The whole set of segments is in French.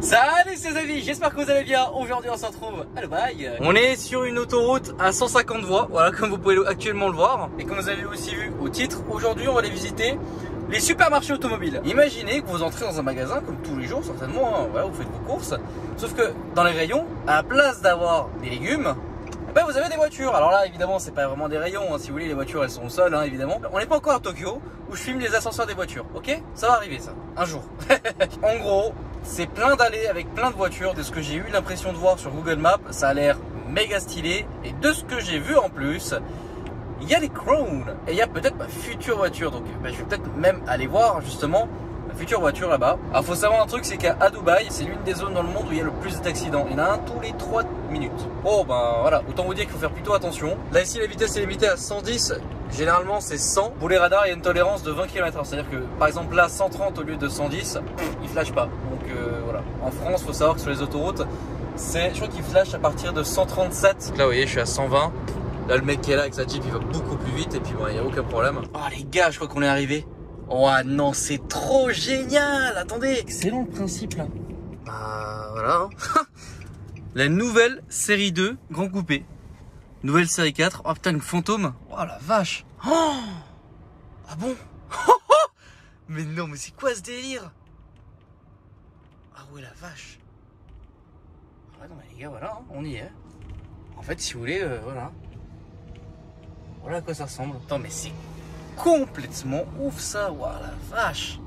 Salut les amis, j'espère que vous allez bien. Aujourd'hui on se retrouve à Dubaï. On est sur une autoroute à 150 voies, voilà, comme vous pouvez actuellement le voir. Et comme vous avez aussi vu au titre, aujourd'hui on va aller visiter les supermarchés automobiles. Imaginez que vous entrez dans un magasin comme tous les jours certainement, hein, voilà, vous faites vos courses. Sauf que dans les rayons, à la place d'avoir des légumes, vous avez des voitures. Alors là évidemment c'est pas vraiment des rayons, hein. Si vous voulez les voitures elles sont au sol, hein, évidemment. On n'est pas encore à Tokyo où je filme les ascenseurs des voitures, ok? Ça va arriver ça, un jour. En gros, c'est plein d'allées avec plein de voitures. De ce que j'ai eu l'impression de voir sur Google Maps, ça a l'air méga stylé. Et de ce que j'ai vu en plus, il y a des Crown et il y a peut-être ma future voiture. Donc je vais peut-être même aller voir justement future voiture là-bas. Alors faut savoir un truc, c'est qu'à Dubaï, c'est l'une des zones dans le monde où il y a le plus d'accidents. Il y en a un tous les 3 minutes. Oh ben voilà, autant vous dire qu'il faut faire plutôt attention. Là ici la vitesse est limitée à 110, généralement c'est 100. Pour les radars il y a une tolérance de 20 km/h. C'est-à-dire que par exemple là 130 au lieu de 110, il flash pas. Donc voilà. En France, faut savoir que sur les autoroutes, je crois qu'il flash à partir de 137. Donc là vous voyez je suis à 120. Là le mec qui est là avec sa Jeep il va beaucoup plus vite et puis bon il n'y a aucun problème. Oh les gars, je crois qu'on est arrivé. Oh non, c'est trop génial. Attendez, excellent le principe là. Bah voilà. La nouvelle série 2 Grand Coupé. Nouvelle série 4. Oh putain, une fantôme. Oh la vache. Oh, ah bon. Mais non, mais c'est quoi ce délire? Ah ouais la vache. Ah ouais, non mais les gars, voilà, hein, on y est. En fait, si vous voulez, voilà. Voilà à quoi ça ressemble. Attends, mais c'est complètement ouf ça, waouh la vache.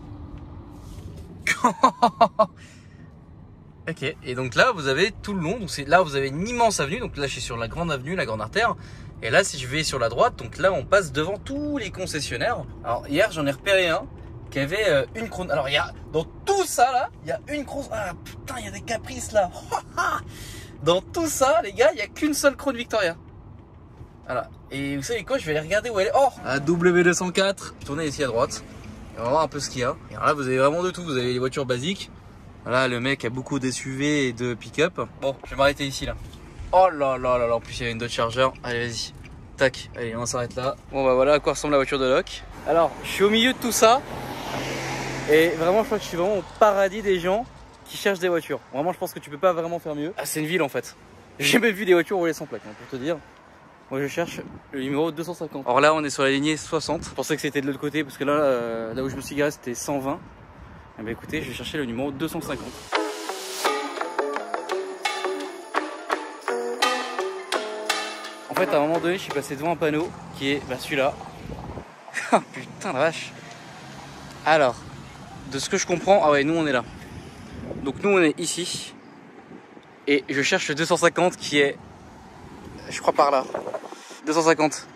Ok, et donc là vous avez tout le long, donc là vous avez une immense avenue, donc là je suis sur la grande avenue, la grande artère, et là si je vais sur la droite, donc là on passe devant tous les concessionnaires. Alors hier j'en ai repéré un qui avait une Crown. Alors il y a, dans tout ça là, il y a une Crown. Ah putain, il y a des caprices là. Dans tout ça les gars, il n'y a qu'une seule Crown Victoria. Voilà. Et vous savez quoi, je vais aller regarder où elle est. Oh, à W204. Tournez ici à droite. Et on va voir un peu ce qu'il y a. Et alors là, vous avez vraiment de tout. Vous avez les voitures basiques. Là, le mec a beaucoup d'SUV et de pick-up. Bon, je vais m'arrêter ici là. Oh là là là là. En plus, il y a une Dodge Charger. Allez, vas-y. Tac. Allez, on s'arrête là. Bon, bah voilà à quoi ressemble la voiture de Locke. Alors, je suis au milieu de tout ça. Et vraiment, je crois que je suis vraiment au paradis des gens qui cherchent des voitures. Vraiment, je pense que tu peux pas vraiment faire mieux. Ah, c'est une ville en fait. J'ai jamais vu des voitures rouler sans plaque, hein, pour te dire. Moi je cherche le numéro 250. Alors là on est sur la lignée 60. Je pensais que c'était de l'autre côté parce que là, là où je me suis garé c'était 120. Eh bien écoutez, je vais chercher le numéro 250. En fait à un moment donné je suis passé devant un panneau qui est celui-là. Ah putain la vache. Alors, de ce que je comprends, ah ouais nous on est là. Donc nous on est ici. Et je cherche le 250 qui est, je crois par là. 250.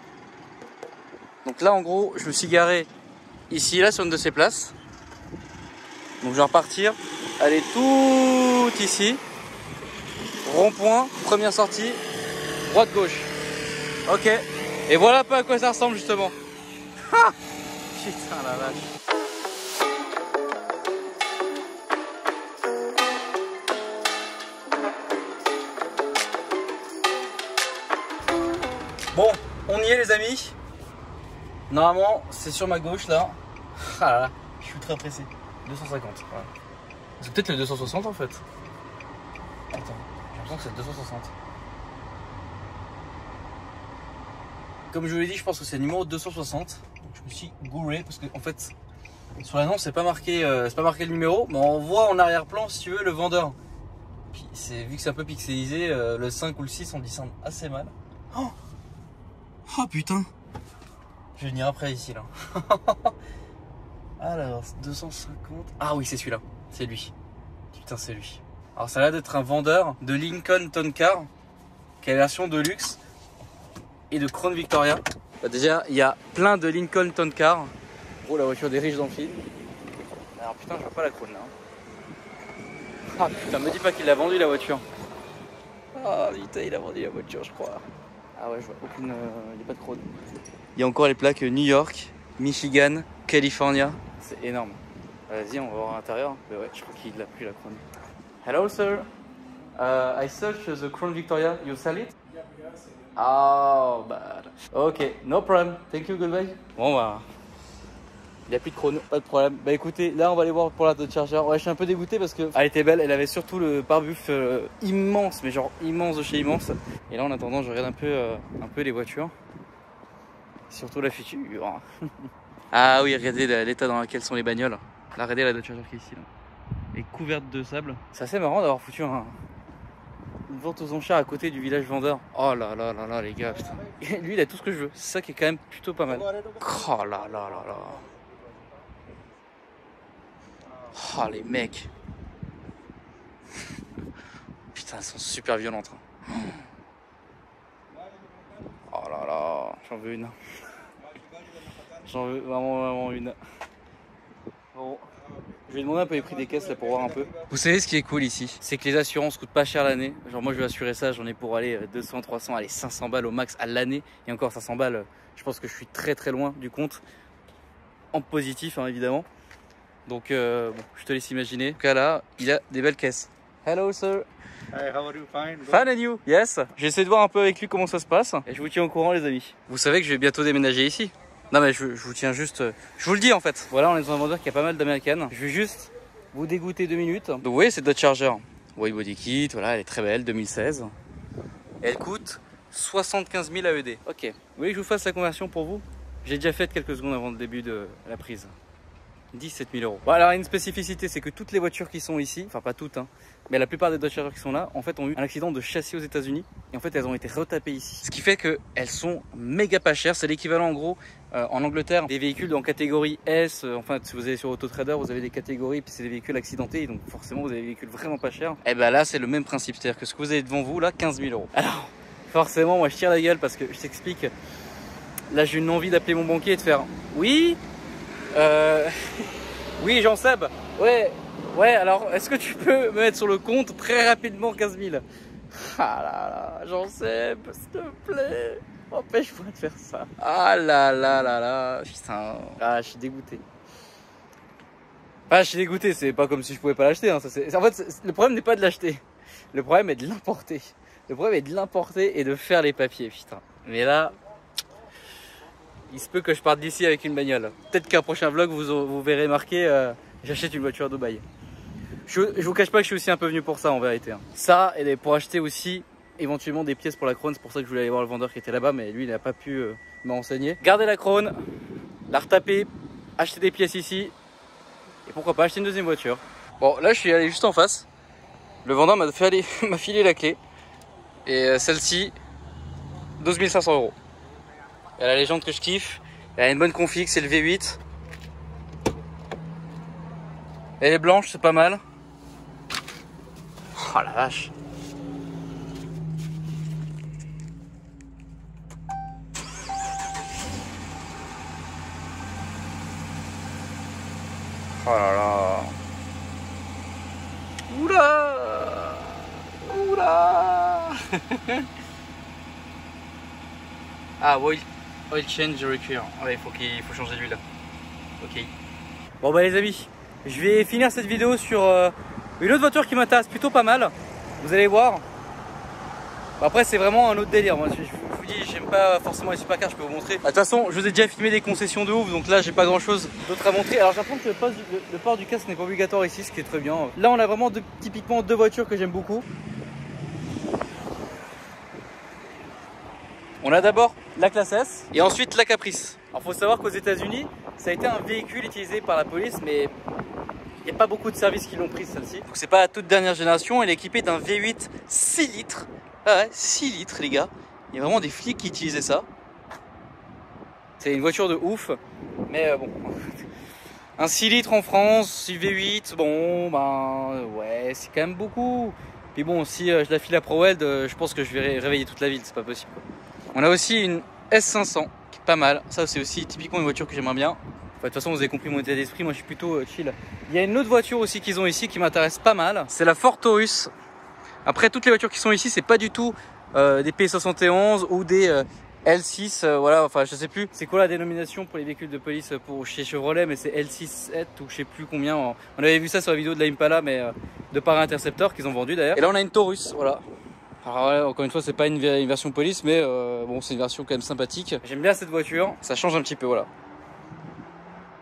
Donc là en gros je me suis garé ici là sur une de ces places. Donc je vais repartir, aller tout ici, rond-point, première sortie, droite gauche. Ok. Et voilà un peu à quoi ça ressemble justement. Ha, putain la vache. Bon, on y est les amis. Normalement, c'est sur ma gauche là. Ah là là, je suis très pressé. 250, voilà. C'est peut-être le 260 en fait. Attends, j'ai l'impression que c'est le 260. Comme je vous l'ai dit, je pense que c'est le numéro 260. Donc je me suis gouré parce que en fait, sur l'annonce, c'est pas marqué le numéro, mais on voit en arrière-plan, si tu veux, le vendeur. Puis vu que c'est un peu pixelisé, le 5 ou le 6, on discerne assez mal. Oh, oh putain, je vais venir après ici là. Alors 250. Ah oui c'est celui-là, c'est lui. Putain c'est lui. Alors ça a l'air d'être un vendeur de Lincoln Town Car, qui est la version de luxe et de Crown Victoria. Bah, déjà il y a plein de Lincoln Town Car. Oh la voiture des riches dans le film. Alors putain je vois pas la Crown là. Ah putain me dis pas qu'il a vendu la voiture. Ah putain il a vendu la voiture je crois. Ah ouais, je vois aucune. Il n'y a pas de Crown. Il y a encore les plaques New York, Michigan, California. C'est énorme. Vas-y, on va voir à l'intérieur. Mais ouais, je crois qu'il l'a plus la Crown. Hello, sir. I searched the Crown Victoria. You sell it? Yeah, we are selling. Oh, bad. Okay, no problem. Thank you, goodbye. Bon, bah. Il n'y a plus de chrono, pas de problème. Bah écoutez, là on va aller voir pour la Dodge Charger. Ouais, je suis un peu dégoûté parce que elle était belle, elle avait surtout le pare-buffle immense, mais genre immense de chez immense. Et là en attendant, je regarde un peu les voitures. Surtout la future. Ah oui, regardez l'état dans lequel sont les bagnoles. Là, regardez la Dodge Charger qui est ici. Là. Elle est couverte de sable. C'est assez marrant d'avoir foutu une vente aux enchères à côté du village vendeur. Oh là là là là les gars, putain. Et lui il a tout ce que je veux. C'est ça qui est quand même plutôt pas mal. Oh là là là là. Oh les mecs. Putain, elles sont super violentes. Oh là là, j'en veux une. J'en veux vraiment une. Bon. Je vais demander un peu les prix des caisses là pour voir un peu. Vous savez ce qui est cool ici, c'est que les assurances coûtent pas cher l'année. Genre moi je vais assurer ça, j'en ai pour aller 200, 300, allez 500 balles au max à l'année. Et encore 500 balles, je pense que je suis très loin du compte. En positif hein, évidemment. Donc bon, je te laisse imaginer. En tout cas là, il a des belles caisses. Hello sir. Hi, how are you? Fine. Fine and you? Yes. J'ai essayé de voir un peu avec lui comment ça se passe. Et je vous tiens au courant les amis. Vous savez que je vais bientôt déménager ici. Non mais je vous tiens juste, je vous le dis en fait. Voilà, on est dans un vendeur qui a pas mal d'américaines. Je vais juste vous dégoûter 2 minutes. Donc vous voyez c'est Dodge Charger. White body kit, voilà, elle est très belle, 2016. Et elle coûte 75 000 AED. Ok, vous voulez que je vous fasse la conversion pour vous? J'ai déjà fait quelques secondes avant le début de la prise. 17 000 euros. Bon, alors une spécificité, c'est que toutes les voitures qui sont ici, enfin pas toutes, hein, mais la plupart des Dodge Charger qui sont là, en fait ont eu un accident de châssis aux États-Unis et en fait elles ont été retapées ici. Ce qui fait qu'elles sont méga pas chères. C'est l'équivalent en gros en Angleterre des véhicules en catégorie S. Enfin, si vous allez sur Autotrader, vous avez des catégories, puis c'est des véhicules accidentés, donc forcément vous avez des véhicules vraiment pas chers. Et ben là, c'est le même principe, c'est-à-dire que ce que vous avez devant vous là, 15 000 euros. Alors forcément, moi je tire la gueule parce que je t'explique. Là, j'ai une envie d'appeler mon banquier et de faire oui. Oui, Jean-Seb. Ouais, alors, est-ce que tu peux me mettre sur le compte très rapidement 15 000? Ah là là, Jean-Seb, s'il te plaît, empêche-moi de faire ça. Ah là là là là, putain. Ah, je suis dégoûté. Ah, je suis dégoûté, c'est pas comme si je pouvais pas l'acheter. Hein. En fait, le problème n'est pas de l'acheter. Le problème est de l'importer. Le problème est de l'importer et de faire les papiers, putain. Mais là... il se peut que je parte d'ici avec une bagnole. Peut-être qu'un prochain vlog, vous verrez marqué j'achète une voiture à Dubaï. Je vous cache pas que je suis aussi un peu venu pour ça en vérité. Hein. Ça, et pour acheter aussi éventuellement des pièces pour la Krone. C'est pour ça que je voulais aller voir le vendeur qui était là-bas, mais lui il n'a pas pu me renseigner. Garder la Krone, la retaper, acheter des pièces ici. Et pourquoi pas acheter une deuxième voiture. Bon, là je suis allé juste en face. Le vendeur m'a filé la clé. Et celle-ci, 12 500 euros. Elle a les jantes que je kiffe, elle a une bonne config, c'est le V8. Elle est blanche, c'est pas mal. Oh la vache. Oh là là. Oula. Oula. Ah oui. Oil change require. Ouais, il faut changer d'huile. Ok. Bon bah les amis, je vais finir cette vidéo sur une autre voiture qui m'intéresse plutôt pas mal. Vous allez voir. Bah, après c'est vraiment un autre délire. Moi je vous dis, j'aime pas forcément les supercars, je peux vous montrer. De toute façon, je vous ai déjà filmé des concessions de ouf, donc là j'ai pas grand chose d'autre à montrer. Alors j'apprends que le port du casque n'est pas obligatoire ici, ce qui est très bien. Là on a vraiment typiquement deux voitures que j'aime beaucoup. On a d'abord la classe S et ensuite la Caprice. Alors faut savoir qu'aux États-Unis, ça a été un véhicule utilisé par la police, mais il n'y a pas beaucoup de services qui l'ont prise celle-ci. Donc c'est pas la toute dernière génération, elle est équipée d'un V8 6 litres. Ah ouais, 6 litres les gars. Il y a vraiment des flics qui utilisaient ça. C'est une voiture de ouf, mais bon. Un 6 litres en France, 6 V8, bon ben ouais, c'est quand même beaucoup. Puis bon, si je la file à ProWeld, je pense que je vais réveiller toute la ville, c'est pas possible quoi. On a aussi une S500 qui est pas mal. Ça c'est aussi typiquement une voiture que j'aimerais bien. Enfin, de toute façon vous avez compris mon état d'esprit, moi je suis plutôt chill. Il y a une autre voiture aussi qu'ils ont ici qui m'intéresse pas mal. C'est la Ford Taurus. Après toutes les voitures qui sont ici c'est pas du tout des P71 ou des L6. Voilà, enfin je sais plus. C'est quoi la dénomination pour les véhicules de police pour chez Chevrolet, mais c'est L67 ou je sais plus combien. On avait vu ça sur la vidéo de la Impala, mais de par Interceptor qu'ils ont vendu d'ailleurs. Et là on a une Taurus, voilà. Alors ouais, encore une fois c'est pas une version police, mais bon c'est une version quand même sympathique. J'aime bien cette voiture, ça change un petit peu, voilà.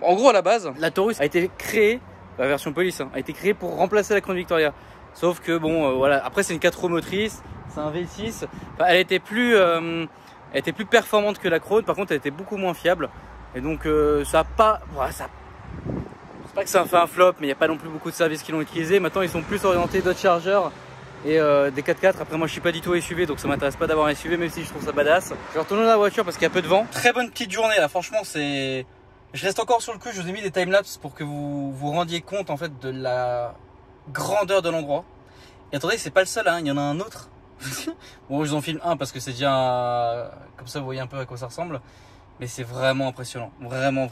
En gros, à la base, la Taurus a été créée, la version police, hein, a été créée pour remplacer la Crown Victoria. Sauf que bon, voilà. Après, c'est une 4 roues motrices, c'est un V6. Enfin, elle était plus performante que la Crown. Par contre, elle était beaucoup moins fiable. Et donc, ça a pas, voilà, ça. C'est pas que ça a fait un flop, mais il n'y a pas non plus beaucoup de services qui l'ont utilisé. Maintenant, ils sont plus orientés Dodge Charger et des 4x4. Après, moi, je suis pas du tout SUV, donc ça m'intéresse pas d'avoir un SUV, même si je trouve ça badass. Je vais retourner dans la voiture parce qu'il y a peu de vent. Très bonne petite journée là, franchement, c'est. Je reste encore sur le coup. Je vous ai mis des timelapses pour que vous vous rendiez compte en fait de la grandeur de l'endroit. Et attendez, c'est pas le seul, hein. Il y en a un autre. Bon, je vous en filme un parce que c'est déjà comme ça, vous voyez un peu à quoi ça ressemble. Mais c'est vraiment impressionnant, vraiment.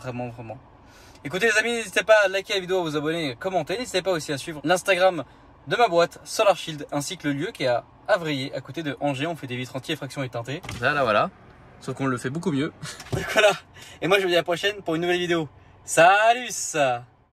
Écoutez les amis, n'hésitez pas à liker la vidéo, à vous abonner, commenter. N'hésitez pas aussi à suivre l'Instagram de ma boîte, Solar Shield, ainsi que le lieu qui est à Avrier, à côté de Angers. On fait des vitres anti-effraction et teintées. Voilà. Sauf qu'on le fait beaucoup mieux. Donc voilà. Et moi je vous dis à la prochaine pour une nouvelle vidéo. Salut ça.